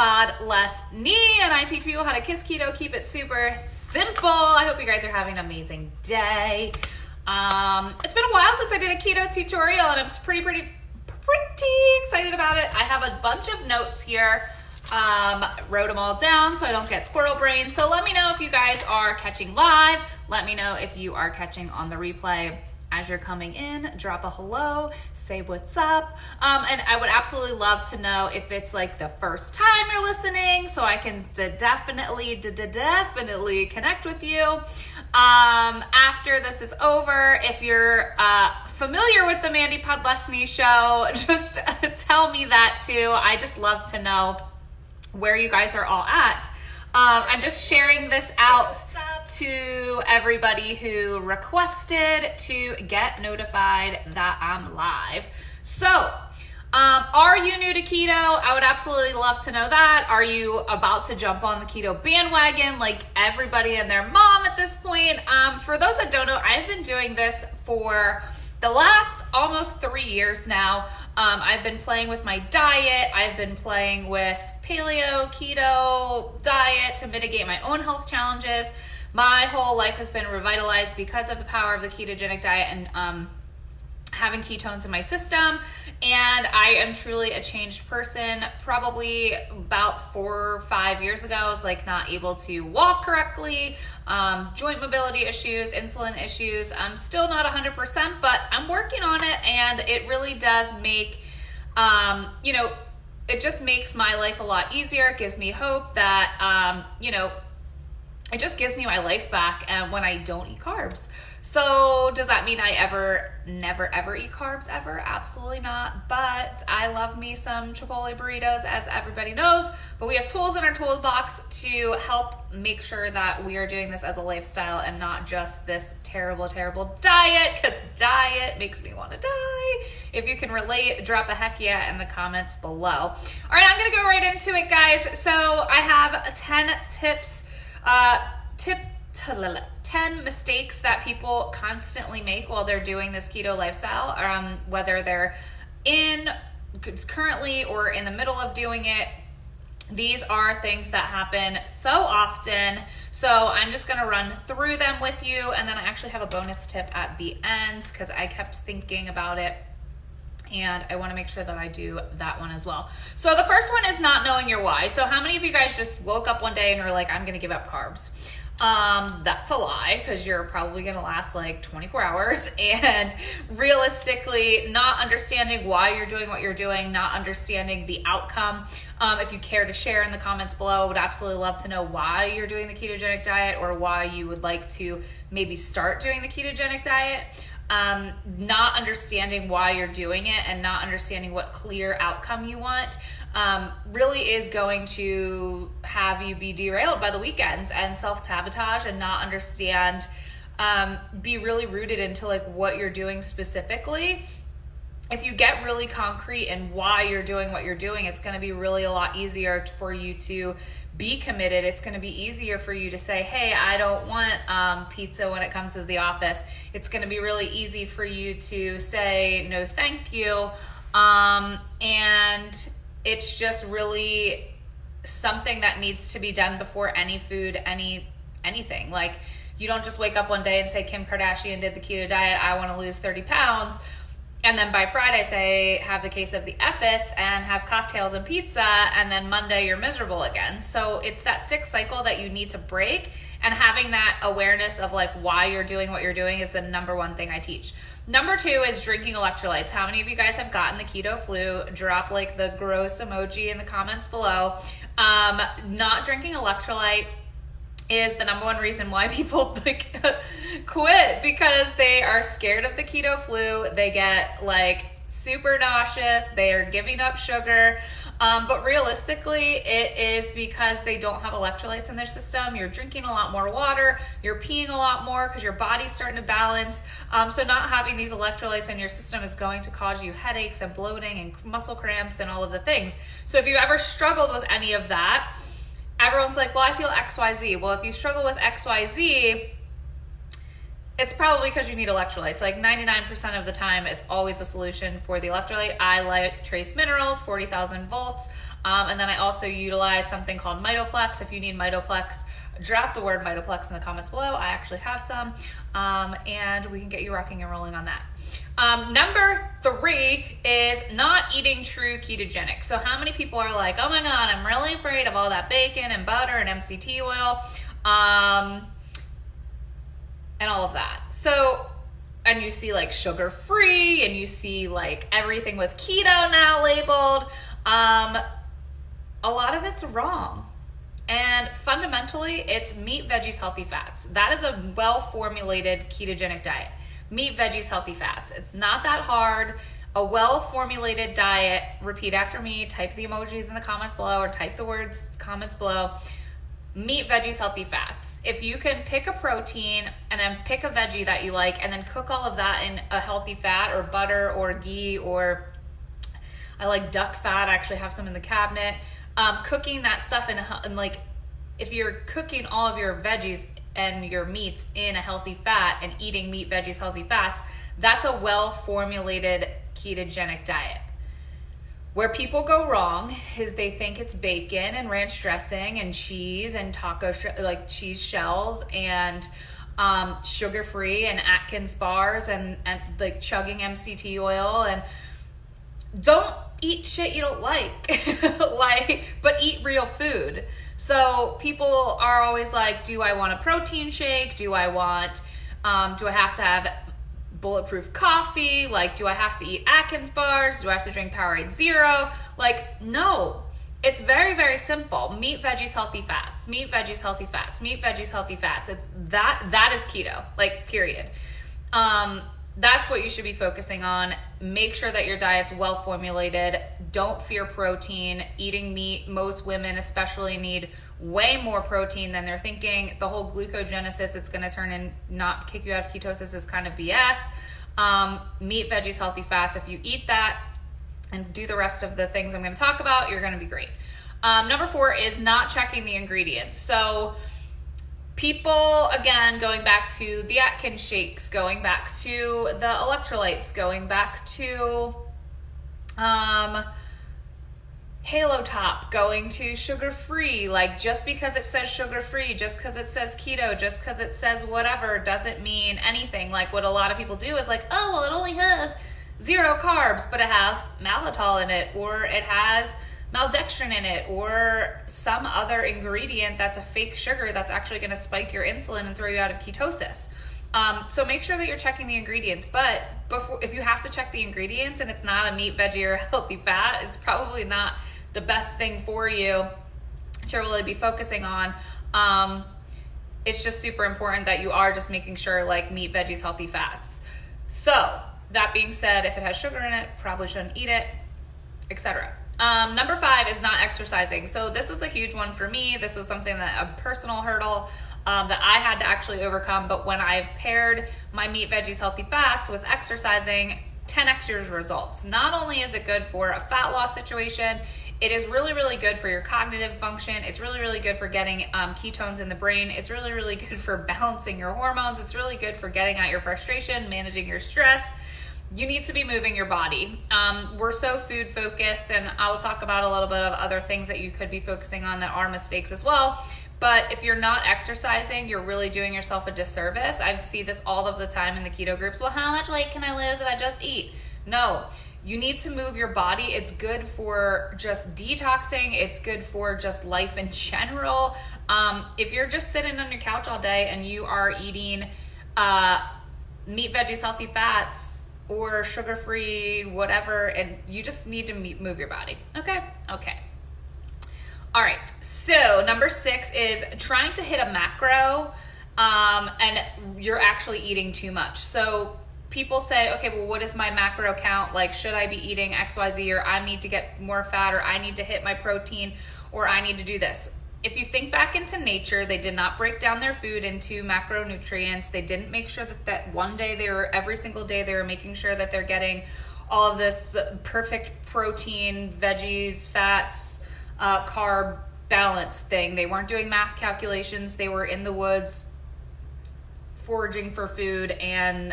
Podlesny, and I teach people how to kiss keto, keep it super simple. I hope you guys are having an amazing day. It's been a while since I did a keto tutorial, and I'm pretty excited about it. I have a bunch of notes here. Wrote them all down so I don't get squirrel brain. So let me know if you guys are catching live. Let me know if you are catching on the replay. As you're coming in, drop a hello, say what's up. And I would absolutely love to know if it's like the first time you're listening so I can definitely connect with you. After this is over, if you're familiar with the Mandy Podlesny show, just tell me that too. I just love to know where you guys are all at. I'm just sharing this out to everybody who requested to get notified that I'm live. So, are you new to keto? I would absolutely love to know that. Are you about to jump on the keto bandwagon like everybody and their mom at this point? For those that don't know, I've been doing this for the last almost 3 years now. I've been playing with my diet. I've been playing with paleo, keto diet to mitigate my own health challenges. My whole life has been revitalized because of the power of the ketogenic diet and having ketones in my system. And I am truly a changed person. Probably about 4 or 5 years ago, I was like not able to walk correctly, joint mobility issues, insulin issues. I'm still not 100%, but I'm working on it. And it really does make, it just makes my life a lot easier. It gives me hope that, it just gives me my life back and when I don't eat carbs. So does that mean I never ever eat carbs ever? Absolutely not. But I love me some Chipotle burritos, as everybody knows. But we have tools in our toolbox to help make sure that we are doing this as a lifestyle and not just this terrible diet, because diet makes me want to die. If you can relate, drop a heck yeah in the comments below. All right, I'm going to go right into it, guys. So I have 10 tips, 10 mistakes that people constantly make while they're doing this keto lifestyle, whether they're currently or in the middle of doing it. These are things that happen so often. So I'm just gonna run through them with you, and then I actually have a bonus tip at the end because I kept thinking about it. And I want to make sure that I do that one as well. So the first one is not knowing your why. So how many of you guys just woke up one day and were like, I'm going to give up carbs? That's a lie, because you're probably going to last like 24 hours. And realistically, not understanding why you're doing what you're doing, not understanding the outcome. If you care to share in the comments below, I would absolutely love to know why you're doing the ketogenic diet or why you would like to maybe start doing the ketogenic diet. Not understanding why you're doing it and not understanding what clear outcome you want really is going to have you be derailed by the weekends and self-sabotage and not understand, be really rooted into like what you're doing specifically. If you get really concrete in why you're doing what you're doing, it's going to be really a lot easier for you to be committed. It's going to be easier for you to say, hey, I don't want pizza when it comes to the office. It's going to be really easy for you to say, no, thank you. And it's just really something that needs to be done before any food, anything. Like, you don't just wake up one day and say, Kim Kardashian did the keto diet, I want to lose 30 pounds. And then by Friday, say, have the case of the F-it and have cocktails and pizza, and then Monday you're miserable again. So it's that sick cycle that you need to break, and having that awareness of like why you're doing what you're doing is the number one thing I teach. Number 2 is drinking electrolytes. How many of you guys have gotten the keto flu? Drop like the gross emoji in the comments below. Not drinking electrolyte is the number one reason why people like quit, because they are scared of the keto flu. They get like super nauseous. They are giving up sugar. But realistically, it is because they don't have electrolytes in their system. You're drinking a lot more water. You're peeing a lot more because your body's starting to balance. So not having these electrolytes in your system is going to cause you headaches and bloating and muscle cramps and all of the things. So if you ever struggled with any of that, everyone's like, well, I feel XYZ. Well, if you struggle with XYZ, it's probably because you need electrolytes. Like 99% of the time, it's always a solution for the electrolyte. I like trace minerals, 40,000 volts. And then I also utilize something called Mitoplex. If you need Mitoplex, drop the word Mitoplex in the comments below. I actually have some, and we can get you rocking and rolling on that. Number 3 is not eating true ketogenic. So how many people are like, oh my God, I'm really afraid of all that bacon and butter and MCT oil, and all of that. So, and you see like sugar free, and you see like everything with keto now labeled. A lot of it's wrong. And fundamentally, it's meat, veggies, healthy fats. That is a well-formulated ketogenic diet. Meat, veggies, healthy fats. It's not that hard. A well-formulated diet, repeat after me, type the emojis in the comments below or type the words comments below. Meat, veggies, healthy fats. If you can pick a protein and then pick a veggie that you like and then cook all of that in a healthy fat or butter or ghee, or I like duck fat, I actually have some in the cabinet. Cooking that stuff in like, if you're cooking all of your veggies and your meats in a healthy fat and eating meat, veggies, healthy fats, that's a well-formulated ketogenic diet. Where people go wrong is they think it's bacon and ranch dressing and cheese and like cheese shells and sugar-free and Atkins bars and like chugging MCT oil. And don't eat shit you don't like, but eat real food. So people are always like, do I want a protein shake? Do I have to have bulletproof coffee? Like, do I have to eat Atkins bars? Do I have to drink Powerade Zero? Like, no. It's very, very simple. Meat, veggies, healthy fats. Meat, veggies, healthy fats. Meat, veggies, healthy fats. It's that is keto, like, period. That's what you should be focusing on. Make sure that your diet's well formulated. Don't fear protein. Eating meat, most women especially need way more protein than they're thinking. The whole glucogenesis, it's going to turn in, not kick you out of ketosis, is kind of BS. Meat, veggies, healthy fats. If you eat that and do the rest of the things I'm going to talk about, you're going to be great. Number 4 is not checking the ingredients. So people, again, going back to the Atkins shakes, going back to the electrolytes, going back to Halo Top, going to sugar-free. Like, just because it says sugar-free, just because it says keto, just because it says whatever, doesn't mean anything. Like, what a lot of people do is like, oh, well, it only has 0 carbs, but it has maltitol in it, or it has maltodextrin in it, or some other ingredient that's a fake sugar that's actually going to spike your insulin and throw you out of ketosis. So make sure that you're checking the ingredients. But if you have to check the ingredients and it's not a meat, veggie, or healthy fat, it's probably not the best thing for you to really be focusing on. It's just super important that you are just making sure, like, meat, veggies, healthy fats. So that being said, if it has sugar in it, probably shouldn't eat it, etc. Number 5 is not exercising. So this was a huge one for me. This was something that a personal hurdle that I had to actually overcome. But when I've paired my meat, veggies, healthy fats with exercising, 10x your results. Not only is it good for a fat loss situation, it is really, really good for your cognitive function. It's really, really good for getting ketones in the brain. It's really, really good for balancing your hormones. It's really good for getting out your frustration, managing your stress. You need to be moving your body. We're so food focused, and I'll talk about a little bit of other things that you could be focusing on that are mistakes as well. But if you're not exercising, you're really doing yourself a disservice. I see this all of the time in the keto groups. Well, how much weight can I lose if I just eat? No, you need to move your body. It's good for just detoxing. It's good for just life in general. If you're just sitting on your couch all day and you are eating meat, veggies, healthy fats, or sugar-free, whatever, and you just need to move your body. Okay? All right, so number 6 is trying to hit a macro and you're actually eating too much. So people say, okay, well, what is my macro count? Like, should I be eating XYZ, or I need to get more fat, or I need to hit my protein, or I need to do this. If you think back into nature, they did not break down their food into macronutrients. They didn't make sure that one day every single day they were making sure that they're getting all of this perfect protein, veggies, fats, carb balance thing. They weren't doing math calculations. They were in the woods foraging for food and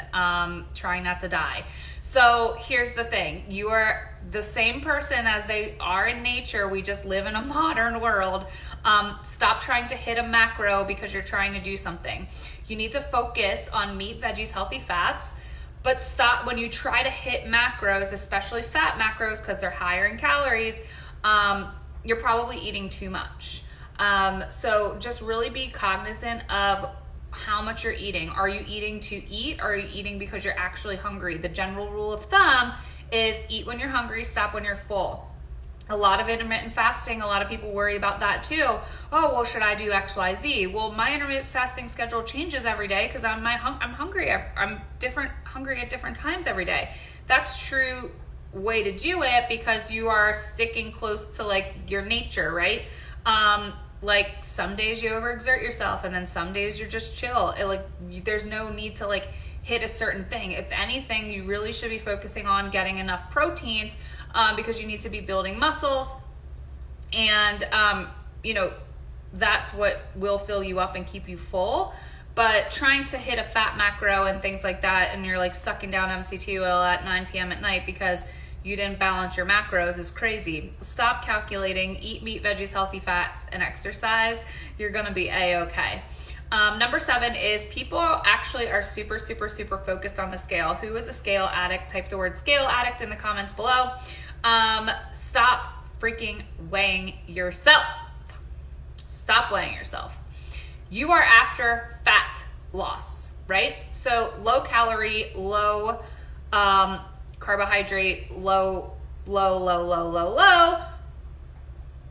trying not to die. So here's the thing. You are the same person as they are in nature. We just live in a modern world. Stop trying to hit a macro because you're trying to do something. You need to focus on meat, veggies, healthy fats, but stop when you try to hit macros, especially fat macros, because they're higher in calories. You're probably eating too much. So just really be cognizant of how much you're eating. Are you eating to eat, or are you eating because you're actually hungry? The general rule of thumb is eat when you're hungry, stop when you're full. A lot of intermittent fasting, a lot of people worry about that too. Oh, well, should I do X, Y, Z? Well, my intermittent fasting schedule changes every day because I'm hungry. I'm hungry at different times every day. That's true way to do it because you are sticking close to like your nature, right? Like some days you overexert yourself and then some days you're just chill. There's no need to like hit a certain thing. If anything, you really should be focusing on getting enough proteins because you need to be building muscles, and that's what will fill you up and keep you full. But trying to hit a fat macro and things like that, and you're like sucking down MCT oil at 9 p.m. at night because you didn't balance your macros, is crazy. Stop calculating, eat meat, veggies, healthy fats, and exercise. You're gonna be A-okay. Number 7 is people actually are super, super, super focused on the scale. Who is a scale addict? Type the word scale addict in the comments below. Stop freaking weighing yourself. Stop weighing yourself. You are after fat loss, right? So low calorie, low carbohydrate, low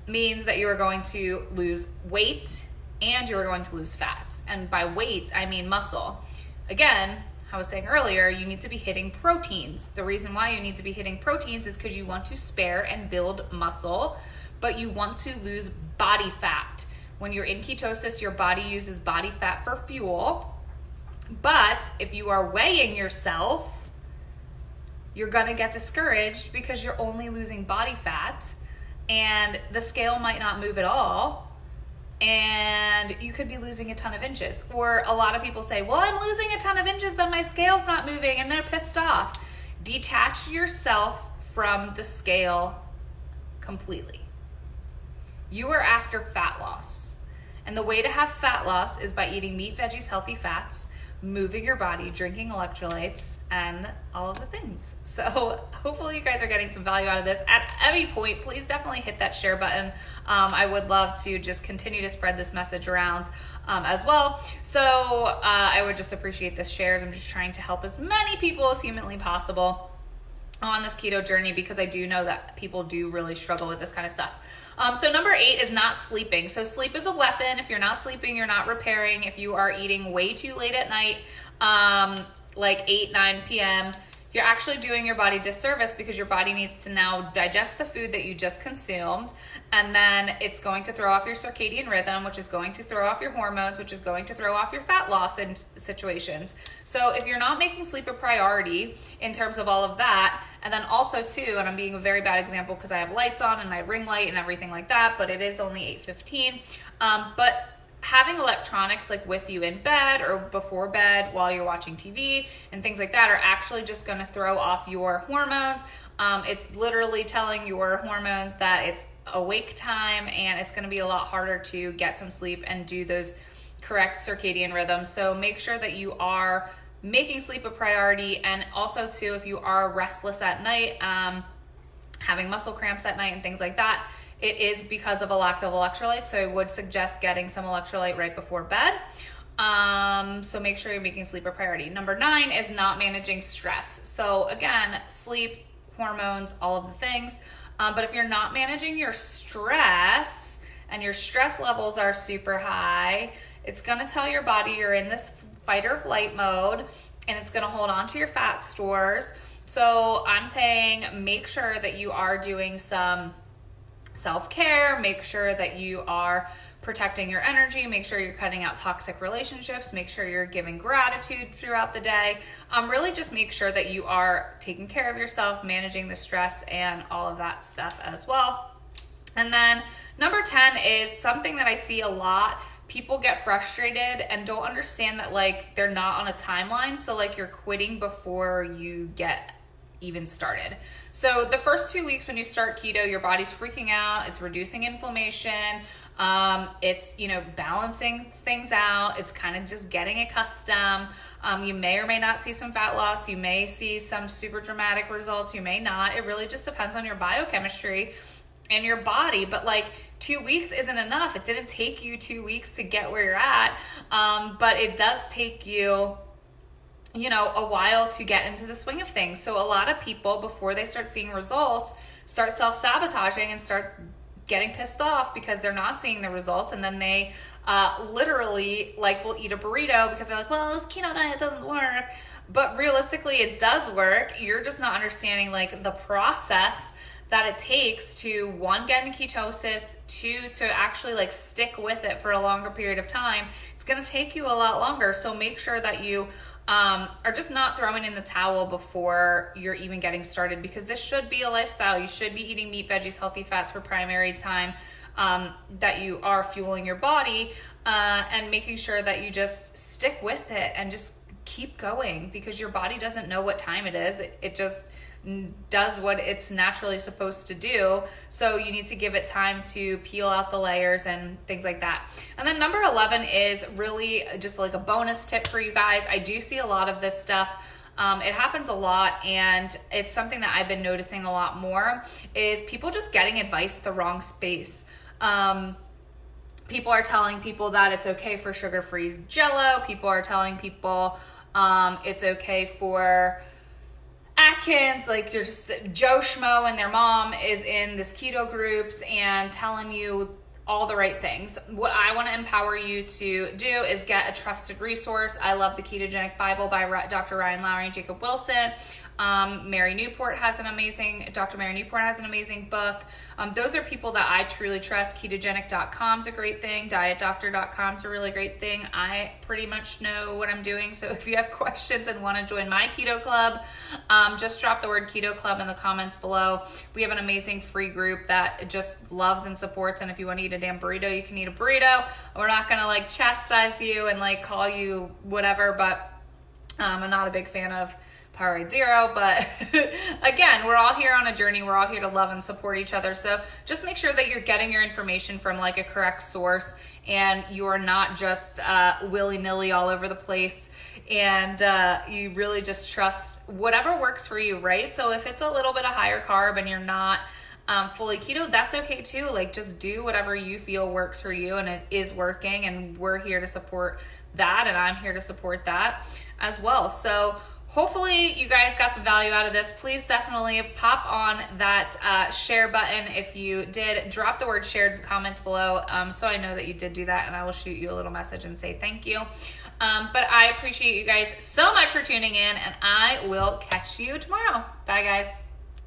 means that you are going to lose weight and you are going to lose fats. And by weight, I mean muscle. Again, I was saying earlier, you need to be hitting proteins. The reason why you need to be hitting proteins is because you want to spare and build muscle, but you want to lose body fat. When you're in ketosis, your body uses body fat for fuel. But if you are weighing yourself, you're gonna get discouraged because you're only losing body fat and the scale might not move at all. And you could be losing a ton of inches. Or a lot of people say, well, I'm losing a ton of inches, but my scale's not moving, and they're pissed off. Detach yourself from the scale completely. You are after fat loss. And the way to have fat loss is by eating meat, veggies, healthy fats, moving your body, drinking electrolytes, and all of the things. So hopefully you guys are getting some value out of this. At any point, please definitely hit that share button. I would love to just continue to spread this message around as well. So I would just appreciate the shares. I'm just trying to help as many people as humanly possible on this keto journey because I do know that people do really struggle with this kind of stuff. So number 8 is not sleeping. So sleep is a weapon. If you're not sleeping, you're not repairing. If you are eating way too late at night, like 8, 9 p.m., you're actually doing your body disservice because your body needs to now digest the food that you just consumed, and then it's going to throw off your circadian rhythm, which is going to throw off your hormones, which is going to throw off your fat loss in situations. So if you're not making sleep a priority in terms of all of that, and then also too, and I'm being a very bad example because I have lights on and my ring light and everything like that, but it is only 8:15. But having electronics like with you in bed or before bed while you're watching TV and things like that are actually just going to throw off your hormones. It's literally telling your hormones that it's awake time, and it's going to be a lot harder to get some sleep and do those correct circadian rhythms. So make sure that you are making sleep a priority. And also too, if you are restless at night, having muscle cramps at night and things like that, it is because of a lack of electrolytes. So I would suggest getting some electrolyte right before bed. So make sure you're making sleep a priority. Number 9 is not managing stress. So again, sleep, hormones, all of the things. But if you're not managing your stress and your stress levels are super high, it's gonna tell your body you're in this fight or flight mode, and it's gonna hold on to your fat stores. So I'm saying make sure that you are doing some self-care, make sure that you are protecting your energy, make sure you're cutting out toxic relationships, make sure you're giving gratitude throughout the day. Really just make sure that you are taking care of yourself, managing the stress and all of that stuff as well. And then number 10 is something that I see a lot. people get frustrated and don't understand that like they're not on a timeline. So like you're quitting before you get even started. So the first 2 weeks when you start keto, your body's freaking out. It's reducing inflammation. It's, balancing things out. It's kind of just getting accustomed. You may or may not see some fat loss. You may see some super dramatic results. You may not. It really just depends on your biochemistry and your body. But like 2 weeks isn't enough. It didn't take you 2 weeks to get where you're at. But it does take you a while to get into the swing of things. So a lot of people, before they start seeing results, start self-sabotaging and start getting pissed off because they're not seeing the results. And then they literally like will eat a burrito because they're like, well, this keto diet doesn't work. But realistically, it does work. You're just not understanding like the process that it takes to, one, get into ketosis, two, to actually like stick with it for a longer period of time. It's going to take you a lot longer. So make sure that you are just not throwing in the towel before you're even getting started, because this should be a lifestyle. You should be eating meat, veggies, healthy fats for primary time, that you are fueling your body, and making sure that you just stick with it and just keep going, because your body doesn't know what time it is. It just does what it's naturally supposed to do. So you need to give it time to peel out the layers and things like that. And then number 11 is really just like a bonus tip for you guys. I do see a lot of this stuff. It happens a lot, and it's something that I've been noticing a lot more, is people just getting advice at the wrong space. People are telling people that it's okay for sugar-free Jell-O. People are telling people it's okay for Atkins, like just Joe Schmo and their mom is in this keto groups and telling you all the right things. What I want to empower you to do is get a trusted resource. I love the Ketogenic Bible by Dr. Ryan Lowry and Jacob Wilson. Dr. Mary Newport has an amazing book. Those are people that I truly trust. Ketogenic.com is a great thing. Dietdoctor.com is a really great thing. I pretty much know what I'm doing. So if you have questions and want to join my keto club, just drop the word keto club in the comments below. We have an amazing free group that just loves and supports. And if you want to eat a damn burrito, you can eat a burrito. We're not going to like chastise you and like call you whatever, but I'm not a big fan of Powerade Zero, but again, we're all here on a journey. We're all here to love and support each other. So just make sure that you're getting your information from like a correct source, and you're not just willy-nilly all over the place, and you really just trust whatever works for you, right? So if it's a little bit of higher carb and you're not fully keto, that's okay too. Like just do whatever you feel works for you, and it is working, and we're here to support that, and I'm here to support that as well. So hopefully you guys got some value out of this. Please definitely pop on that share button. If you did, drop the word shared in the comments below, so I know that you did do that, and I will shoot you a little message and say thank you. But I appreciate you guys so much for tuning in, and I will catch you tomorrow. Bye, guys.